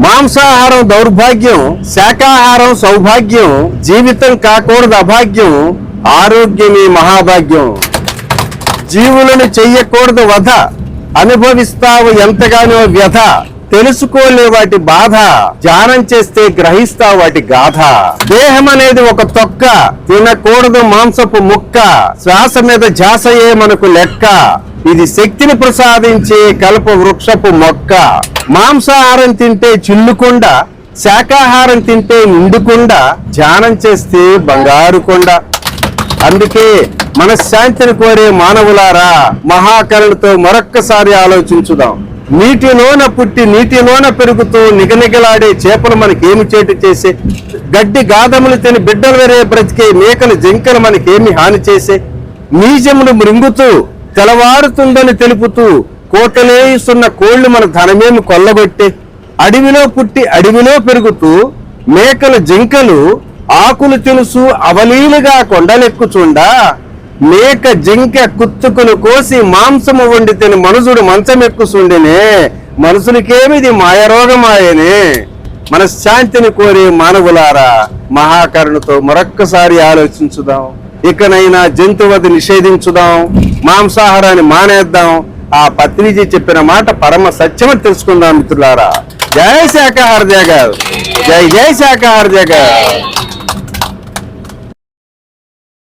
మాంసాహారం దౌర్భాగ్యం, శాకాహారం సౌభాగ్యం, జీవితం కాకూడదు అభాగ్యం, ఆరోగ్యమే మహాభాగ్యం. జీవులను చెయ్యకూడదు వధ, అనుభవిస్తావు ఎంతగానో వ్యధ, తెలుసుకోలే వాటి బాధ, ధ్యానం చేస్తే గ్రహిస్తావు వాటి గాథ. దేహం అనేది ఒక తొక్క, తినకూడదు మాంసపు ముక్క, శ్వాస మీద ధ్యాసయే మనకు లెక్క, ఇది శక్తిని ప్రసాదించే కల్ప వృక్షపు మొక్క. మాంసాహారం తింటే చిల్లుకుండా, శాకాహారం తింటే నిండుకుండా, ధ్యానం చేస్తే బంగారు కొండ. అందుకే మనశ్శాంతిని కోరే మానవులారా, మహాకరుణతో మరొక్కసారి ఆలోచించుదాం. నీటిలోన పుట్టి నీటిలోన పెరుగుతూ నిగనిగలాడే చేపలు మనకేమి చేటు చేసే, గడ్డి గాదములు తిని బిడ్డలు వేరే బ్రతికే మేకలు జింకలు మనకేమి హాని చేసే, నీజములు మృంగుతూ తెలవారుతుందని తెలుపుతూ కోటలేస్తున్న కోళ్లు మన ధనమేమి కొల్లగొట్టే, అడవిలో పుట్టి అడవిలో పెరుగుతూ మేకలు జింకలు ఆకులు తెలుసు అవలీలుగా కొండలెక్కుచుండా, మేక జింక కుత్తుకును కోసి మాంసము వండి తిని మనుషుడు మంచమెక్కుచుండినే, మనుషులకేమిది మాయరోగమాయనే. మనశ్శాంతిని కోరే మానవులారా, మహాకరుణతో మరొక్కసారి ఆలోచించుదాం. ఇకనైనా జంతువధ నిషేధించుదాం, మాంసాహారాన్ని మానేద్దాం. ఆ పత్రిజీ చెప్పిన మాట పరమ సత్యమని తెలుసుకుందాం మిత్రులారా. జై శాకాహార జగత్, జై జై శాకాహార జగత్.